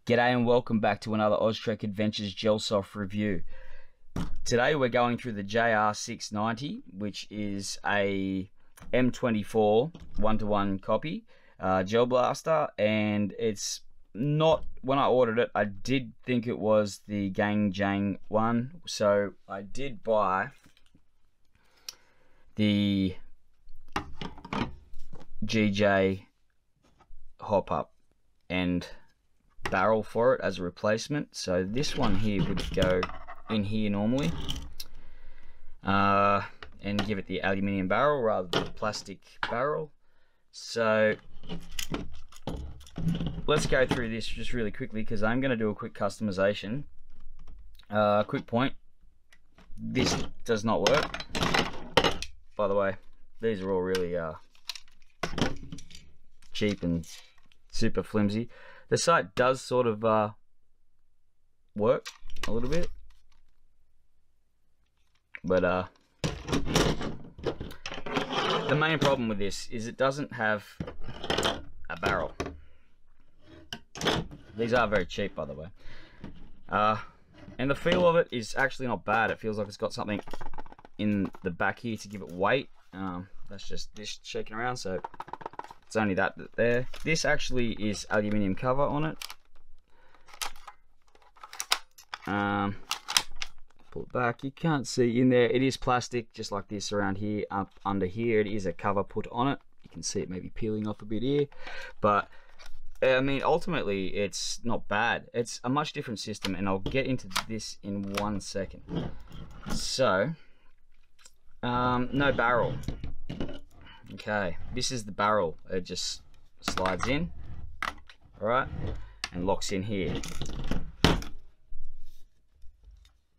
G'day and welcome back to another Oztrek Adventures Gelsoft review. Today we're going through the JR690, which is a M24 1-to-1 copy gel blaster, and it's not, when I ordered it I did think it was the Jang one, so I did buy the GJ hop up and barrel for it as a replacement. So this one here would go in here normally, and give it the aluminium barrel rather than the plastic barrel. So let's go through this just really quickly because I'm going to do a quick customization. Quick point, this does not work, by the way. These are all really cheap and super flimsy. The sight does sort of work a little bit, but the main problem with this is it doesn't have a barrel. These are very cheap, by the way, and the feel of it is actually not bad. It feels like it's got something in the back here to give it weight. That's just this shaking around, so it's only that there. This actually is aluminium cover on it. Pull it back, you can't see in there. It is plastic, just like this around here. Up under here, it is a cover put on it. You can see it maybe peeling off a bit here, but I mean, ultimately, it's not bad. It's a much different system, and I'll get into this in 1 second. So, no barrel. Okay, this is the barrel. It just slides in, alright, and locks in here.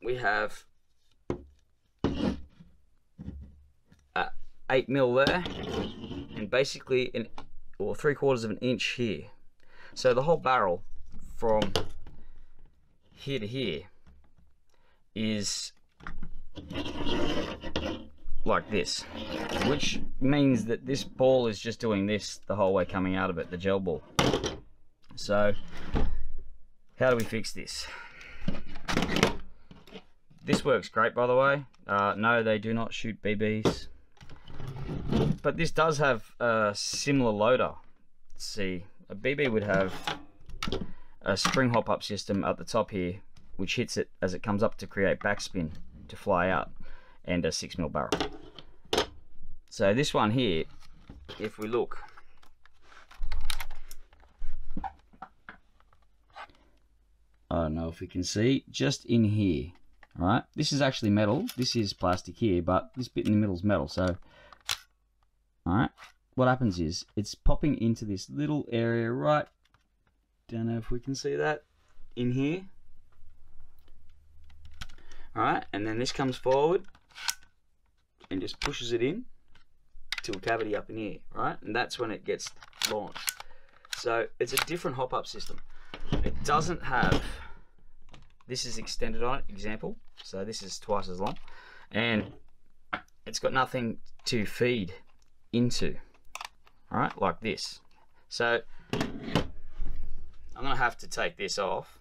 We have 8mm there, and basically or 3/4 of an inch here. So the whole barrel from here to here is like this, which means that this ball is just doing this the whole way coming out of it, the gel ball. So how do we fix this? This works great, by the way. No, they do not shoot BBs, but this does have a similar loader. Let's see, a BB would have a spring hop up system at the top here, which hits it as it comes up to create backspin to fly out, and a 6mm barrel. So this one here, if we look, I don't know if we can see, just in here, right? This is actually metal. This is plastic here, but this bit in the middle is metal. So, alright, what happens is it's popping into this little area right, don't know if we can see that, in here. Alright, and then this comes forward and just pushes it in to a cavity up in here, right? And that's when it gets launched. So it's a different hop up system. It doesn't have, this is extended on it, example, so this is twice as long, and it's got nothing to feed into, all right, like this. So I'm gonna have to take this off,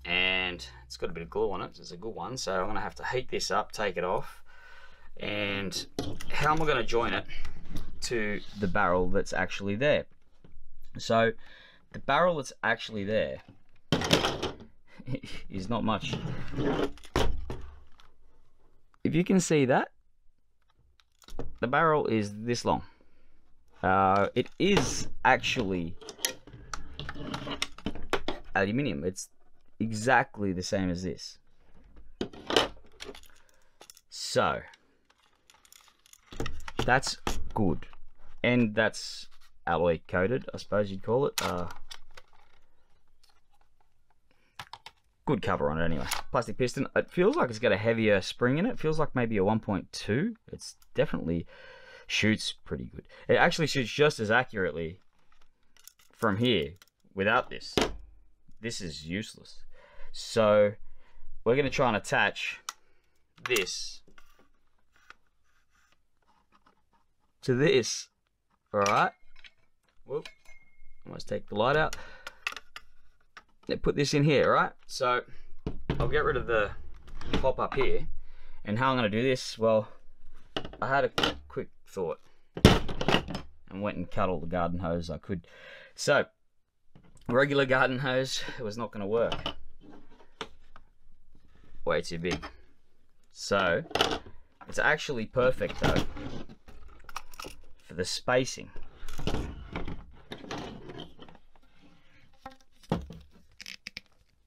and it's got a bit of glue on it. It's a good one, so I'm gonna have to heat this up, take it off. And how am I going to join it to the barrel that's actually there? So the barrel that's actually there is not much. If you can see that, the barrel is this long. It is actually aluminium. It's exactly the same as this. So that's good, and that's alloy coated, I suppose you'd call it. Good cover on it anyway. Plastic piston. It feels like it's got a heavier spring in it. It feels like maybe a 1.2. It's definitely shoots pretty good. It actually shoots just as accurately from here without this. This is useless. So we're going to try and attach this to this. Alright, whoop, almost take the light out. put this in here, right? So I'll get rid of the pop up here. And how I'm going to do this, well, I had a quick thought and went and cut all the garden hose I could. So regular garden hose, it was not going to work. Way too big. So it's actually perfect though for the spacing.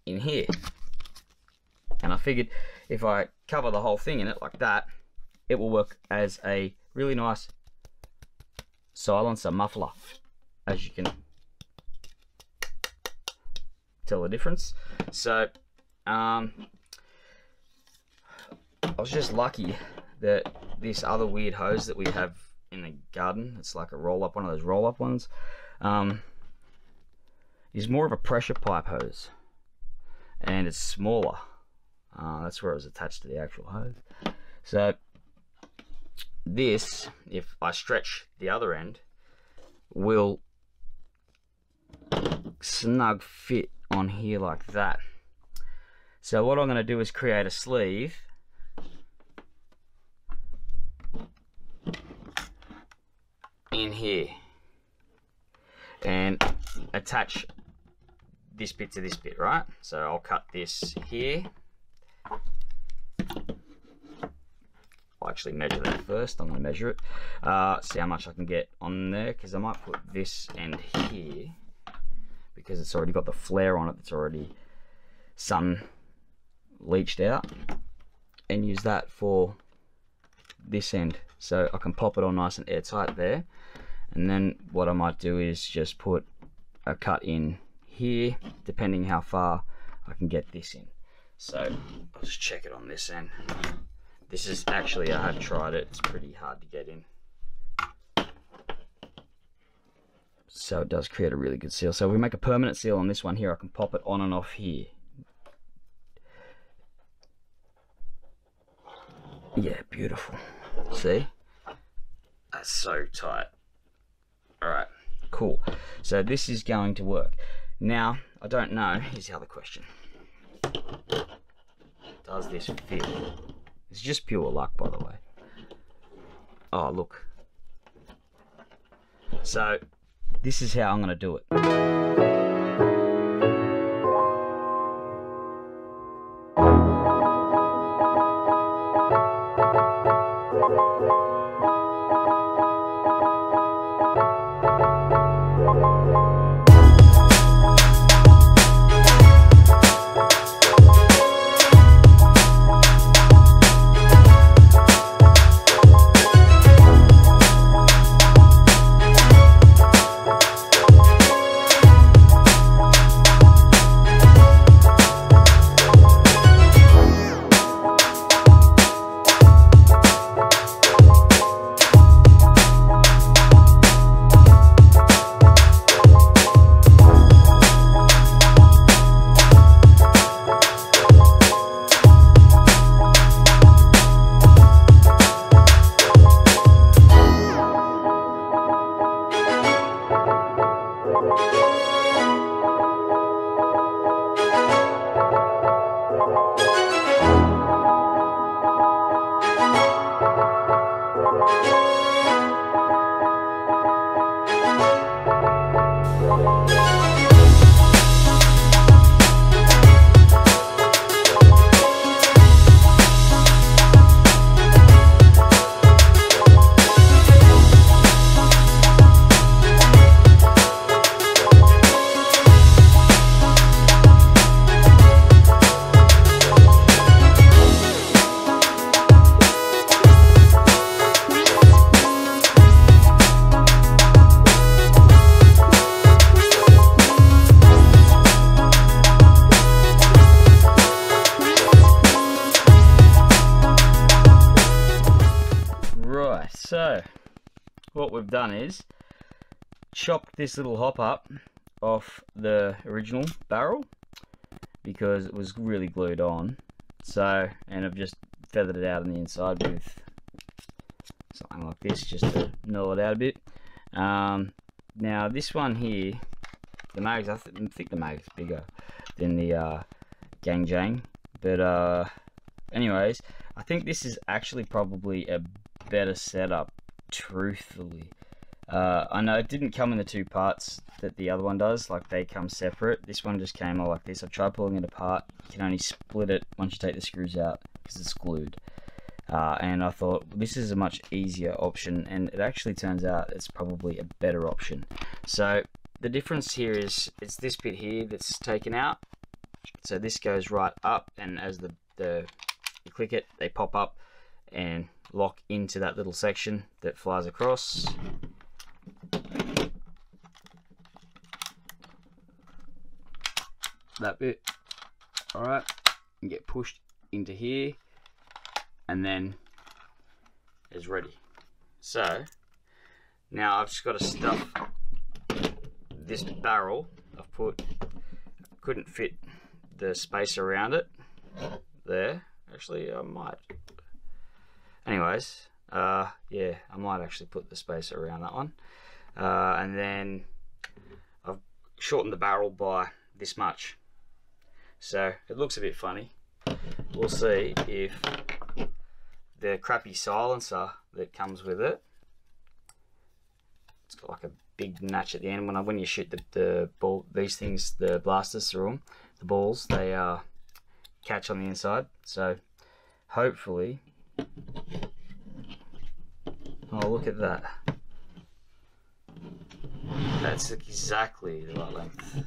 In here. And I figured if I cover the whole thing in it like that, it will work as a really nice silencer muffler, as you can tell the difference. So I was just lucky that this other weird hose that we have in the garden, it's like a roll-up, one of those roll-up ones, is more of a pressure pipe hose, and it's smaller. That's where it was attached to the actual hose. So this, if I stretch the other end, will snug fit on here like that. So what I'm going to do is create a sleeve in here and attach this bit to this bit, right? So I'll cut this here. I'll actually measure that first. I'm going to measure it, see how much I can get on there, because I might put this end here because it's already got the flare on it that's already sun leached out, and use that for this end so I can pop it on nice and airtight there. And then what I might do is just put a cut in here, depending how far I can get this in. So I'll just check it on this end. This is actually, I have tried it, it's pretty hard to get in. So it does create a really good seal. So if we make a permanent seal on this one here, I can pop it on and off here. Yeah, beautiful. See? That's so tight. Alright, cool. So this is going to work. Now, I don't know, here's the other question. Does this fit? It's just pure luck, by the way. Oh, look. So, this is how I'm going to do it. So what we've done is chopped this little hop up off the original barrel because it was really glued on. So, and I've just feathered it out on the inside with something like this just to null it out a bit. Now this one here the mags. I think the mag's bigger than the Jang. But anyways, I think this is actually probably a better setup, truthfully. I know it didn't come in the two parts that the other one does, like they come separate. This one just came all like this. I tried pulling it apart. You can only split it once you take the screws out because it's glued. And I thought this is a much easier option, and it actually turns out it's probably a better option. So the difference here is it's this bit here that's taken out. So this goes right up, and as you click it, they pop up and lock into that little section that flies across. That bit, all right, and get pushed into here, and then it's ready. So now I've just got to stuff this barrel. Couldn't fit the space around it there. Actually, I might. Anyways, yeah, I might actually put the spacer around that one. And then I've shortened the barrel by this much. So it looks a bit funny. We'll see if the crappy silencer that comes with it, it's got like a big notch at the end. When you shoot the ball, these things, the blasters through them, the balls, they catch on the inside. So hopefully, oh, look at that. That's exactly the right length.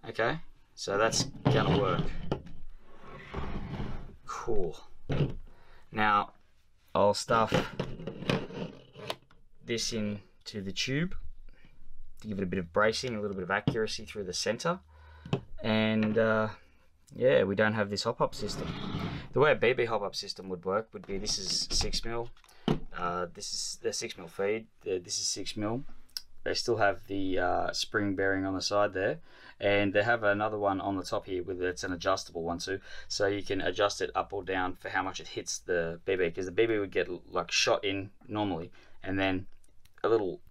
Okay, so that's gonna work. Cool. Now I'll stuff this into the tube to give it a bit of bracing, a little bit of accuracy through the center, and yeah, we don't have this hop-up system. The way a BB hop-up system would work would be, this is 6mm, this is the 6mm feed, this is 6mm. They still have the spring bearing on the side there, and they have another one on the top here with it's an adjustable one too, so you can adjust it up or down for how much it hits the BB, because the BB would get like shot in normally, and then a little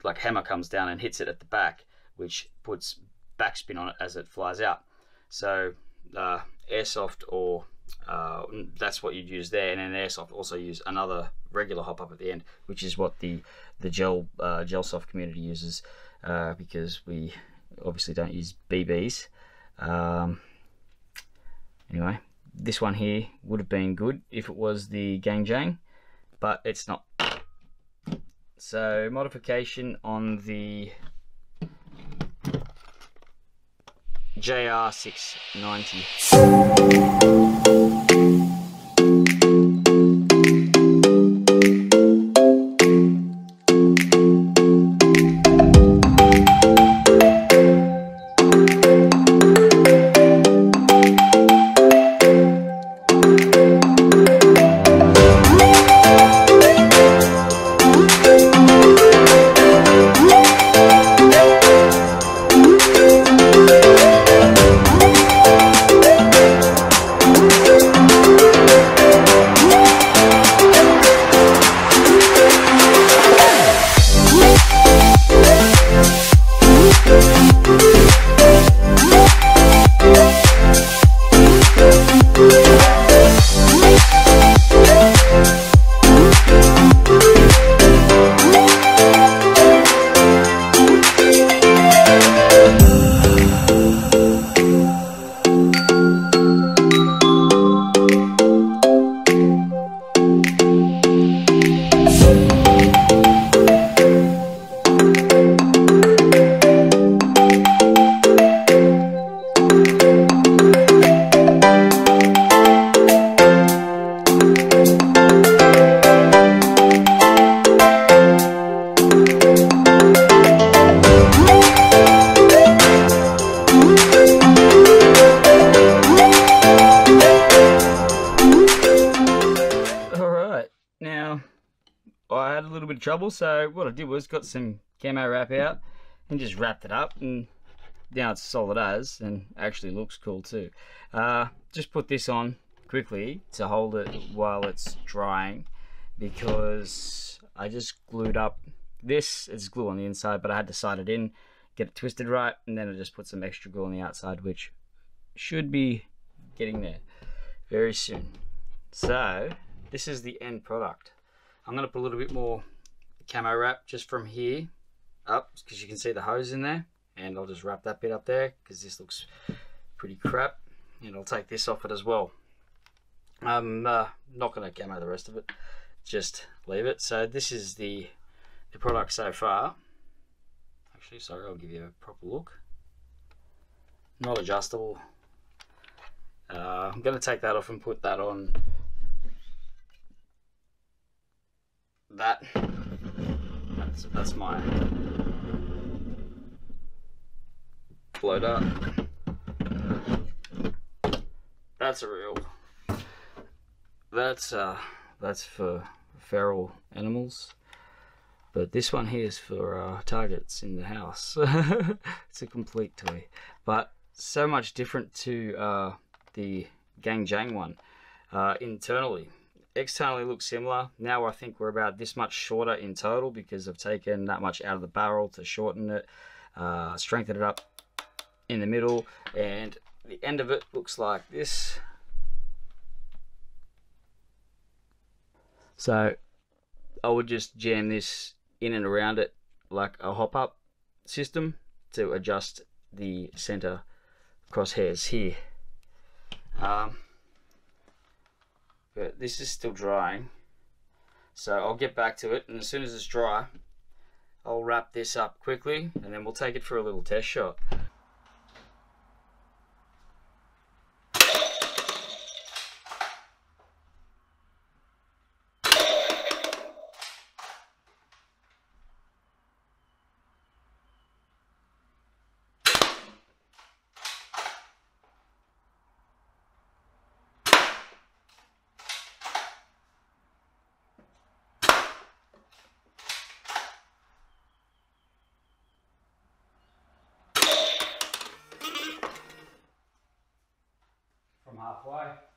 like hammer comes down and hits it at the back, which puts backspin on it as it flies out. So airsoft, or that's what you'd use there, and then airsoft also use another regular hop up at the end, which is what the Gelsoft community uses, because we obviously don't use BBs. Anyway, this one here would have been good if it was the Jang, but it's not. So modification on the JR690. I had a little bit of trouble, so what I did was got some camo wrap out and just wrapped it up, and now it's solid as, and actually looks cool too. Just put this on quickly to hold it while it's drying, because I just glued up this. It's glue on the inside, but I had to sight it in get it twisted right, and then I just put some extra glue on the outside, which should be getting there very soon. So this is the end product. I'm going to put a little bit more camo wrap just from here up, because you can see the hose in there, and I'll just wrap that bit up there because this looks pretty crap, and I'll take this off it as well. I'm not going to camo the rest of it, just leave it. So this is the product so far. Actually, sorry, I'll give you a proper look. Not adjustable. I'm going to take that off and put that on that. That's my floater. That's a real. That's for feral animals, but this one here is for targets in the house. It's a complete toy, but so much different to the Jang one. Internally, externally looks similar. Now I think we're about this much shorter in total because I've taken that much out of the barrel to shorten it, strengthen it up in the middle, and the end of it looks like this. So I would just jam this in and around it like a hop-up system to adjust the center crosshairs here. But this is still drying, so I'll get back to it, and as soon as it's dry I'll wrap this up quickly, and then we'll take it for a little test shot. From halfway.